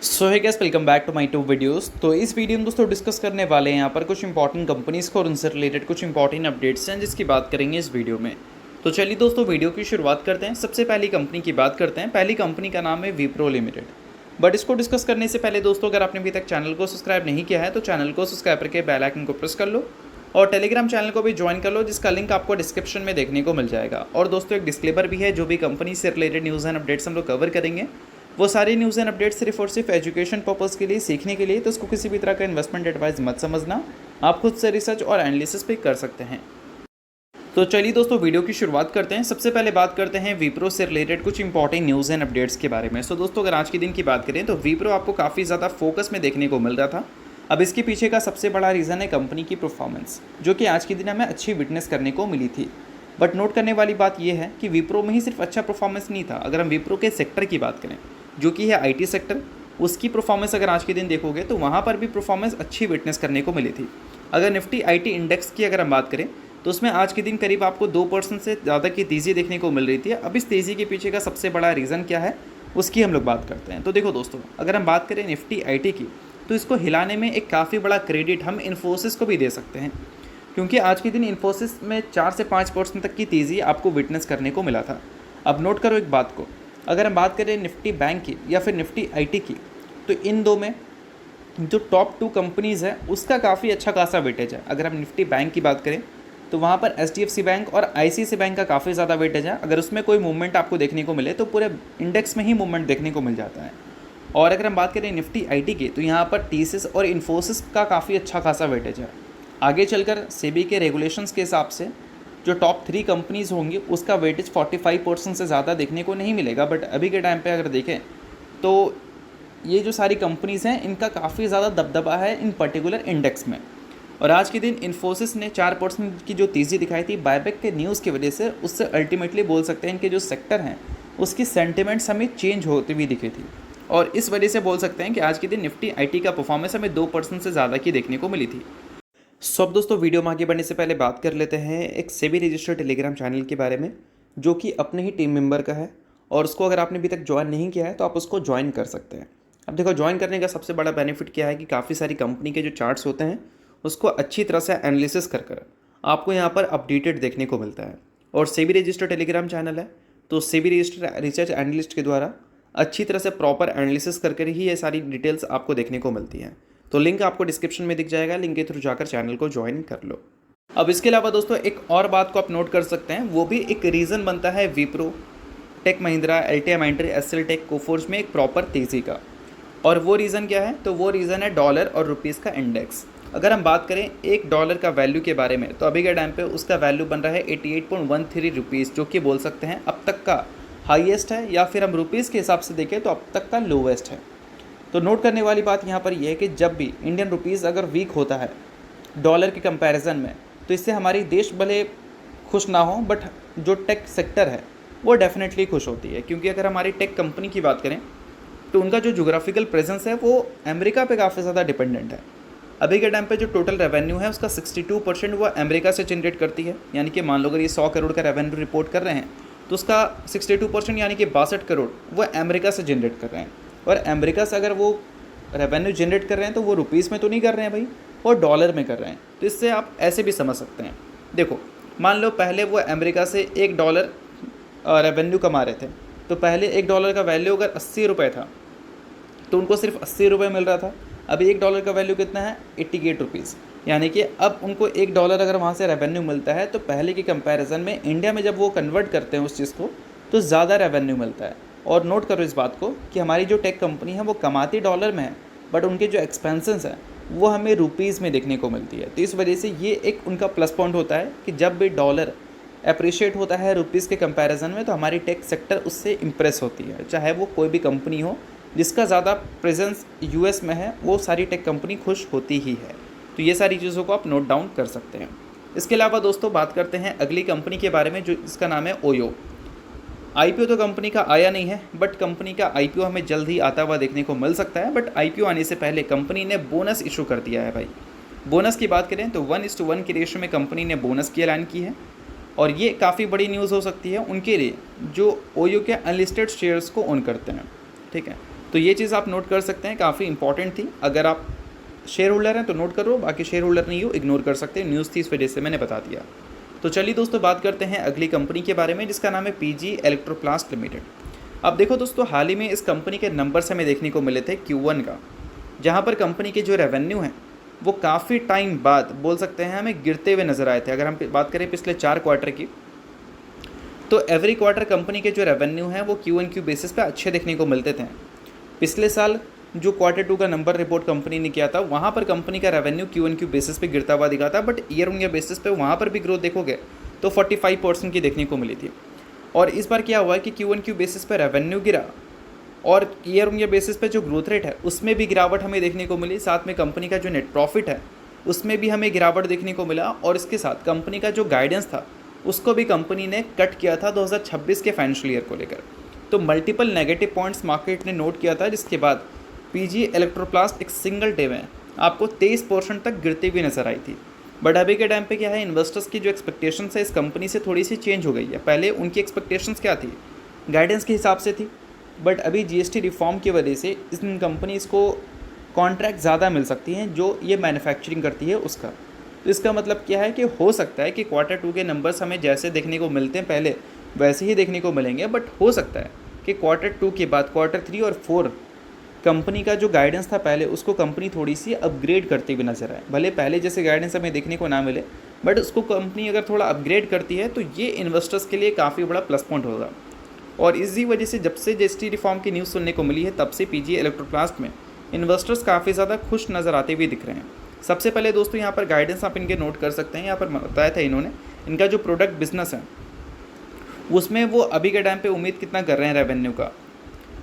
So hey guys, welcome back to my two videos. तो इस video में दोस्तों डिस्कस करने वाले हैं यहाँ पर कुछ इंपॉर्टेंट कंपनीज़ को और उनसे रिलेटेड कुछ इंपॉर्टेंट अपडेट्स हैं जिसकी बात करेंगे इस वीडियो में। तो चलिए दोस्तों वीडियो की शुरुआत करते हैं। सबसे पहली कंपनी की बात करते हैं। पहली कंपनी का नाम है विप्रो लिमिटेड। बट इसको डिस्कस करने से पहले दोस्तों, अगर आपने अभी तक चैनल को सब्सक्राइब नहीं किया है तो चैनल को सब्सक्राइब करके बेल आइकन को प्रेस कर लो और टेलीग्राम चैनल को भी ज्वाइन कर लो, जिसका लिंक आपको डिस्क्रिप्शन में देखने को मिल जाएगा। और दोस्तों एक डिस्क्लेमर भी है, जो भी कंपनी से रिलेटेड न्यूज़ एंड अपडेट्स हम लोग कवर करेंगे वो सारी न्यूज़ एंड अपडेट्स सिर्फ और सिर्फ एजुकेशन पर्पज़ के लिए, सीखने के लिए, तो उसको किसी भी तरह का इन्वेस्टमेंट एडवाइस मत समझना। आप खुद से रिसर्च और एनालिसिस भी कर सकते हैं। तो चलिए दोस्तों वीडियो की शुरुआत करते हैं। सबसे पहले बात करते हैं विप्रो से रिलेटेड कुछ इंपॉर्टेंट न्यूज़ एंड अपडेट्स के बारे में। सो दोस्तों अगर आज के दिन की बात करें तो विप्रो आपको काफ़ी ज़्यादा फोकस में देखने को मिल रहा था। अब इसके पीछे का सबसे बड़ा रीज़न है कंपनी की परफॉर्मेंस, जो कि आज के दिन हमें अच्छी विटनेस करने को मिली थी। बट नोट करने वाली बात यह है कि विप्रो में ही सिर्फ अच्छा परफॉर्मेंस नहीं था। अगर हम विप्रो के सेक्टर की बात करें, जो कि है आईटी सेक्टर, उसकी परफॉर्मेंस अगर आज के दिन देखोगे तो वहाँ पर भी परफॉर्मेंस अच्छी विटनेस करने को मिली थी। अगर निफ्टी आईटी इंडेक्स की अगर हम बात करें तो उसमें आज के दिन करीब आपको 2% से ज़्यादा की तेज़ी देखने को मिल रही थी। अब इस तेज़ी के पीछे का सबसे बड़ा रीज़न क्या है उसकी हम लोग बात करते हैं। तो देखो दोस्तों, अगर हम बात करें निफ्टी आईटी की, तो इसको हिलाने में एक काफ़ी बड़ा क्रेडिट हम इन्फोसिस को भी दे सकते हैं, क्योंकि आज के दिन इन्फोसिस में 4 से 5% तक की तेज़ी आपको विटनेस करने को मिला था। अब नोट करो एक बात को, अगर हम बात करें निफ्टी बैंक की या फिर निफ्टी आईटी की, तो इन दो में जो टॉप 2 कंपनीज़ है उसका काफ़ी अच्छा खासा वेटेज है। अगर हम निफ्टी बैंक की बात करें तो वहाँ पर एचडीएफसी बैंक और आईसीआईसीआई बैंक का काफ़ी ज़्यादा वेटेज है। अगर उसमें कोई मूवमेंट आपको देखने को मिले तो पूरे इंडेक्स में ही मूवमेंट देखने को मिल जाता है। और अगर हम बात करें निफ्टी आईटी की, तो यहाँ पर टीसीएस और इन्फोसिस का काफ़ी अच्छा खासा वेटेज है। आगे चलकर सेबी के रेगुलेशंस के हिसाब से जो टॉप 3 कंपनीज़ होंगी उसका वेटेज 45% से ज़्यादा देखने को नहीं मिलेगा। बट अभी के टाइम पे अगर देखें तो ये जो सारी कंपनीज़ हैं इनका काफ़ी ज़्यादा दबदबा है इन पर्टिकुलर इंडेक्स में। और आज के दिन इन्फोसिस ने 4% की जो तेज़ी दिखाई थी बायबैक के न्यूज़ की वजह से, उससे अल्टीमेटली बोल सकते हैं इनके जो सेक्टर हैं उसकी सेंटिमेंट्स हमें चेंज होती हुई दिखी थी। और इस वजह से बोल सकते हैं कि आज के दिन निफ्टी आईटी का परफॉर्मेंस हमें 2% से ज़्यादा की देखने को मिली थी। सो अब दोस्तों वीडियो में आगे बढ़ने से पहले बात कर लेते हैं एक सेबी रजिस्टर्ड टेलीग्राम चैनल के बारे में, जो कि अपने ही टीम मेंबर का है। और उसको अगर आपने अभी तक ज्वाइन नहीं किया है तो आप उसको ज्वाइन कर सकते हैं। अब देखो, ज्वाइन करने का सबसे बड़ा बेनिफिट क्या है कि काफ़ी सारी कंपनी के जो चार्ट्स होते हैं उसको अच्छी तरह से एनालिसिस कर कर आपको यहाँ पर अपडेटेड देखने को मिलता है। और सेबी रजिस्टर्ड टेलीग्राम चैनल है, तो सेबी रजिस्टर्ड रिसर्च एनालिस्ट के द्वारा अच्छी तरह से प्रॉपर एनालिसिस कर ही ये सारी डिटेल्स आपको देखने को मिलती हैं। तो लिंक आपको डिस्क्रिप्शन में दिख जाएगा, लिंक के थ्रू जाकर चैनल को ज्वाइन कर लो। अब इसके अलावा दोस्तों एक और बात को आप नोट कर सकते हैं, वो भी एक रीज़न बनता है Wipro, Tech Mahindra, LTI, SL tech, Coforge में एक प्रॉपर तेज़ी का। और वो रीज़न क्या है? तो वो रीज़न है डॉलर और रुपीज़ का इंडेक्स। अगर हम बात करें $1 का वैल्यू के बारे में, तो अभी के टाइम पे उसका वैल्यू बन रहा है 88.13 रुपीज़, जो कि बोल सकते हैं अब तक का हाईएस्ट है, या फिर हम रुपीज़ के हिसाब से देखें तो अब तक का लोवेस्ट है। तो नोट करने वाली बात यहाँ पर यह है कि जब भी इंडियन रुपीज़ अगर वीक होता है डॉलर के कंपैरिजन में, तो इससे हमारी देश भले खुश ना हो, बट जो टेक सेक्टर है वो डेफिनेटली खुश होती है। क्योंकि अगर हमारी टेक कंपनी की बात करें तो उनका जो जोग्राफिकल प्रेजेंस है वो अमेरिका पे काफ़ी ज़्यादा डिपेंडेंट है। अभी के टाइम पे जो टोटल रेवेन्यू है उसका 62% वो अमेरिका से जनरेट करती है। यानी कि मान लो अगर ये 100 करोड़ का रेवेन्यू रिपोर्ट कर रहे हैं तो उसका 62% यानी कि 62 करोड़ वो अमेरिका से जनरेट कर रहे हैं। और अमेरिका से अगर वो रेवेन्यू जनरेट कर रहे हैं तो वो रुपीज़ में तो नहीं कर रहे हैं भाई, वो डॉलर में कर रहे हैं। तो इससे आप ऐसे भी समझ सकते हैं। देखो, मान लो पहले वो अमेरिका से $1 रेवेन्यू कमा रहे थे, तो पहले $1 का वैल्यू अगर 80 रुपये था तो उनको सिर्फ 80 रुपये मिल रहा था। अभी $1 का वैल्यू कितना है? 88 रुपीज़। यानी कि अब उनको $1 अगर वहाँ से रेवेन्यू मिलता है तो पहले के कंपैरिजन में इंडिया में जब वो कन्वर्ट करते हैं उस चीज़ को तो ज़्यादा रेवेन्यू मिलता है। और नोट करो इस बात को कि हमारी जो टेक कंपनी है वो कमाती डॉलर में है, बट उनके जो एक्सपेंसेस हैं वो हमें रुपीज़ में देखने को मिलती है। तो इस वजह से ये एक उनका प्लस पॉइंट होता है कि जब भी डॉलर अप्रिशिएट होता है रुपीज़ के कंपैरिजन में तो हमारी टेक सेक्टर उससे इम्प्रेस होती है। चाहे वो कोई भी कंपनी हो जिसका ज़्यादा प्रेजेंस यूएस में है, वो सारी टेक कंपनी खुश होती ही है। तो ये सारी चीज़ों को आप नोट डाउन कर सकते हैं। इसके अलावा दोस्तों बात करते हैं अगली कंपनी के बारे में, जो इसका नाम है ओयो। आईपीओ तो कंपनी का आया नहीं है, बट कंपनी का आईपीओ हमें जल्द ही आता हुआ देखने को मिल सकता है। बट आईपीओ आने से पहले कंपनी ने बोनस इशू कर दिया है भाई। बोनस की बात करें तो 1:1 की रेशो में कंपनी ने बोनस की ऐलान की है। और ये काफ़ी बड़ी न्यूज़ हो सकती है उनके लिए जो ओयो के अनलिस्टेड शेयर्स को ओन करते हैं। ठीक है, तो ये चीज़ आप नोट कर सकते हैं, काफ़ी इंपॉर्टेंट थी। अगर आप शेयर होल्डर हैं तो नोट करो, बाकी शेयर होल्डर नहीं हो इग्नोर कर सकते हैं। न्यूज़ थी इस वजह से मैंने बता दिया। तो चलिए दोस्तों बात करते हैं अगली कंपनी के बारे में, जिसका नाम है पीजी इलेक्ट्रोप्लास्ट लिमिटेड। अब देखो दोस्तों, हाल ही में इस कंपनी के नंबर्स हमें देखने को मिले थे Q1 का, जहाँ पर कंपनी के जो रेवेन्यू हैं वो काफ़ी टाइम बाद बोल सकते हैं हमें गिरते हुए नज़र आए थे। अगर हम बात करें पिछले 4 क्वार्टर की, तो एवरी क्वार्टर कंपनी के जो रेवेन्यू हैं वो Q1Q बेसिस पे अच्छे देखने को मिलते थे। पिछले साल जो Q2 का नंबर रिपोर्ट कंपनी ने किया था, वहाँ पर कंपनी का रेवेन्यू Q1Q बेसिस पे गिरता हुआ दिखा था, but year on year basis पे वहाँ पर भी ग्रोथ देखोगे तो 45% की देखने को मिली थी। और इस बार क्या हुआ है कि Q1Q बेसिस पे रेवेन्यू गिरा और ईयर ऑन ईयर बेसिस पे जो ग्रोथ रेट है उसमें भी गिरावट हमें देखने को मिली। साथ में कंपनी का जो नेट प्रॉफिट है उसमें भी हमें गिरावट देखने को मिला, और इसके साथ कंपनी का जो गाइडेंस था उसको भी कंपनी ने कट किया था 2026 के फाइनेंशियल ईयर को लेकर। तो मल्टीपल नेगेटिव पॉइंट्स मार्केट ने नोट किया था, जिसके बाद पीजी इलेक्ट्रोप्लास्ट एक सिंगल डे में आपको 23% तक गिरती हुई नजर आई थी। बट अभी के टाइम पे क्या है, इन्वेस्टर्स की जो एक्सपेक्टेशंस है इस कंपनी से थोड़ी सी चेंज हो गई है। पहले उनकी एक्सपेक्टेशंस क्या थी, गाइडेंस के हिसाब से थी, बट अभी जीएसटी रिफॉर्म की वजह से इस कंपनीज़ को कॉन्ट्रैक्ट ज़्यादा मिल सकती हैं जो ये मैन्युफैक्चरिंग करती है उसका। तो इसका मतलब क्या है कि हो सकता है कि Q2 के नंबर्स हमें जैसे देखने को मिलते हैं पहले वैसे ही देखने को मिलेंगे, बट हो सकता है कि Q2 के बाद Q3 और 4 कंपनी का जो गाइडेंस था पहले उसको कंपनी थोड़ी सी अपग्रेड करते हुए नजर आए। भले पहले जैसे गाइडेंस हमें देखने को ना मिले, बट उसको कंपनी अगर थोड़ा अपग्रेड करती है तो ये इन्वेस्टर्स के लिए काफ़ी बड़ा प्लस पॉइंट होगा। और इसी वजह से जब से जीएसटी रिफॉर्म की न्यूज़ सुनने को मिली है तब से पीजी इलेक्ट्रोप्लास्ट में इन्वेस्टर्स काफ़ी ज़्यादा खुश नज़र आते हुए दिख रहे हैं। सबसे पहले दोस्तों यहाँ पर गाइडेंस आप इनके नोट कर सकते हैं। यहाँ पर बताया था इन्होंने इनका जो प्रोडक्ट बिजनेस है उसमें वो अभी के टाइम पे उम्मीद कितना कर रहे हैं रेवेन्यू का,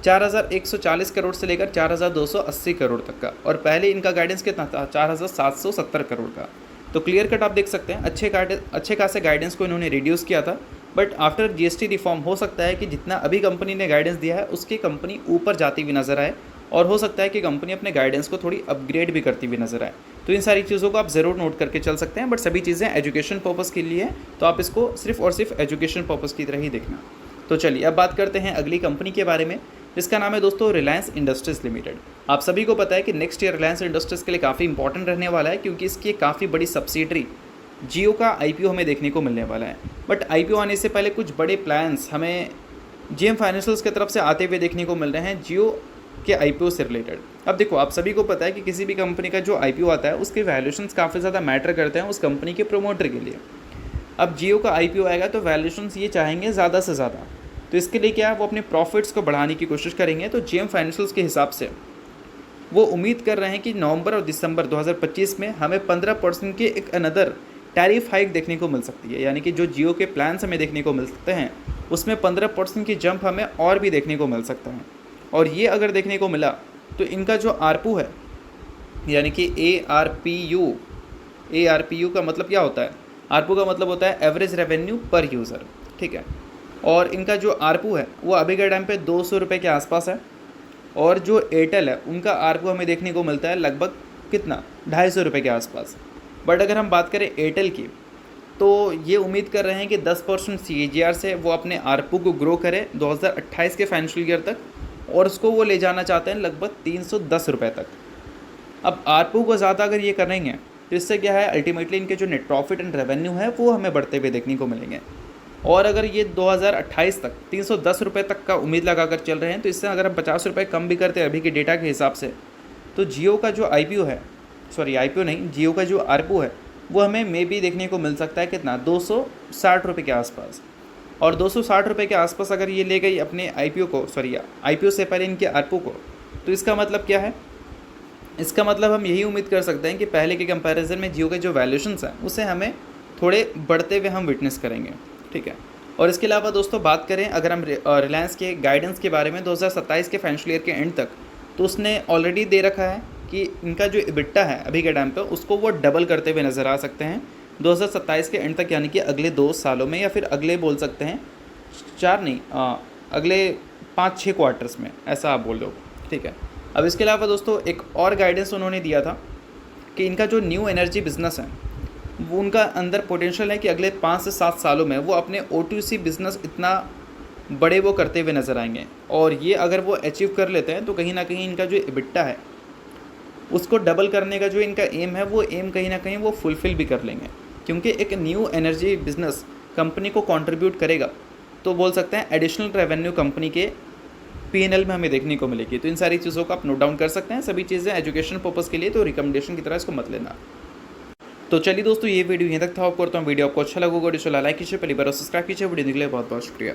4140 करोड़ से लेकर 4280 करोड़ तक का, और पहले इनका गाइडेंस कितना था 4770 करोड़ का। तो क्लियर कट आप देख सकते हैं अच्छे खासे गाइडेंस को इन्होंने रिड्यूस किया था, बट आफ्टर जीएसटी रिफॉर्म हो सकता है कि जितना अभी कंपनी ने गाइडेंस दिया है उसकी कंपनी ऊपर जाती हुई नजर आए, और हो सकता है कि कंपनी अपने गाइडेंस को थोड़ी अपग्रेड भी करती हुई नजर आए। तो इन सारी चीज़ों को आप ज़रूर नोट करके चल सकते हैं, बट सभी चीज़ें एजुकेशन पर्पज़ के लिए है, तो आप इसको सिर्फ और सिर्फ एजुकेशन पर्पज़ की तरह ही देखना। तो चलिए अब बात करते हैं अगली कंपनी के बारे में, जिसका नाम है दोस्तों रिलायंस इंडस्ट्रीज़ लिमिटेड। आप सभी को पता है कि नेक्स्ट ईयर रिलायंस इंडस्ट्रीज़ के लिए काफ़ी इंपॉर्टेंट रहने वाला है, क्योंकि इसकी काफ़ी बड़ी सब्सिडरी जियो का आईपीओ हमें देखने को मिलने वाला है। बट आईपीओ आने से पहले कुछ बड़े प्लान्स हमें जेएम फाइनेंशियल्स की तरफ से आते हुए देखने को मिल रहे हैं जियो के आईपीओ से रिलेटेड। अब देखो, आप सभी को पता है कि किसी भी कंपनी का जो आईपीओ आता है उसके वैल्यूशंस काफ़ी ज़्यादा मैटर करते हैं उस कंपनी के प्रोमोटर के लिए। अब जियो का आईपीओ आएगा तो वैल्यूशंस ये चाहेंगे ज़्यादा से ज़्यादा, तो इसके लिए क्या है, वो अपने प्रॉफिट्स को बढ़ाने की कोशिश करेंगे। तो जेएम फाइनेंशियल्स के हिसाब से वो उम्मीद कर रहे हैं कि नवंबर और दिसंबर 2025 में हमें 15% के एक अनदर टैरिफ हाइक देखने को मिल सकती है। यानी कि जो जियो के प्लान्स हमें देखने को मिल सकते हैं उसमें 15% की जंप हमें और भी देखने को मिल सकता है। और ये अगर देखने को मिला तो इनका जो आरपू है, यानी कि ARPU का मतलब क्या होता है, आरपू का मतलब होता है एवरेज रेवेन्यू पर यूज़र, ठीक है। और इनका जो आरपू है वो अभी के टाइम पे 200 रुपये के आसपास है, और जो एयरटेल है उनका आरपू हमें देखने को मिलता है लगभग कितना 250 रुपये के आसपास। बट अगर हम बात करें एयरटेल की, तो ये उम्मीद कर रहे हैं कि 10% CAGR से वो अपने आरपू को ग्रो करे 2028 के फाइनेंशियल ईयर तक, और उसको वो ले जाना चाहते हैं लगभग 310 रुपये तक। अब आरपू को ज़्यादा अगर ये करेंगे तो इससे क्या है, अल्टीमेटली इनके जो नेट प्रॉफिट एंड रेवेन्यू है वो हमें बढ़ते हुए देखने को मिलेंगे। और अगर ये 2028 तक 310 रुपये तक का उम्मीद लगाकर चल रहे हैं, तो इससे अगर हम 50 रुपये कम भी करते हैं अभी के डेटा के हिसाब से, तो जियो का जो आईपीओ है, आईपीओ नहीं, जियो का जो आरपू है वो हमें मे बी देखने को मिल सकता है कितना 260 रुपये के आसपास। और 260 रुपये के आसपास अगर ये ले गई अपने आईपीओ को, आईपीओ से पहले इनके आरपू को, तो इसका मतलब क्या है, इसका मतलब हम यही उम्मीद कर सकते हैं कि पहले के कंपैरिजन में जियो के जो वैल्यूशंस हैं उसे हमें थोड़े बढ़ते हुए हम विटनेस करेंगे, ठीक है। और इसके अलावा दोस्तों बात करें अगर हम रिलायंस के गाइडेंस के बारे में 2027 के फाइनेंशियल ईयर के एंड तक, तो उसने ऑलरेडी दे रखा है कि इनका जो EBITDA है अभी के टाइम पे उसको वो डबल करते हुए नज़र आ सकते हैं 2027 के एंड तक, यानी कि अगले 2 सालों में, या फिर अगले बोल सकते हैं 4 नहीं, अगले 5-6 क्वार्टर्स में, ऐसा आप बोल लो, ठीक है। अब इसके अलावा दोस्तों एक और गाइडेंस उन्होंने दिया था कि इनका जो न्यू एनर्जी बिजनेस है वो उनका अंदर पोटेंशियल है कि अगले 5 से 7 सालों में वो अपने O2C बिज़नेस इतना बड़े वो करते हुए नज़र आएंगे। और ये अगर वो अचीव कर लेते हैं तो कहीं ना कहीं इनका जो EBITDA है उसको डबल करने का जो इनका एम है वो एम कहीं ना कहीं वो फुलफ़िल भी कर लेंगे, क्योंकि एक न्यू एनर्जी बिजनेस कंपनी को कंट्रीब्यूट करेगा तो बोल सकते हैं एडिशनल रेवेन्यू कंपनी के P&L में हमें देखने को मिलेगी। तो इन सारी चीज़ों को आप नोट डाउन कर सकते हैं, सभी चीज़ें एजुकेशन पर्पज़ के लिए, तो रिकमेंडेशन की तरह इसको मत लेना। तो चलिए दोस्तों, ये वीडियो यहीं तक था। आपको वीडियो आपको अच्छा लगा, वीडियो चला लाइक कीजिए, पहली बार सब्सक्राइब कीजिए। वीडियो के लिए बहुत बहुत शुक्रिया।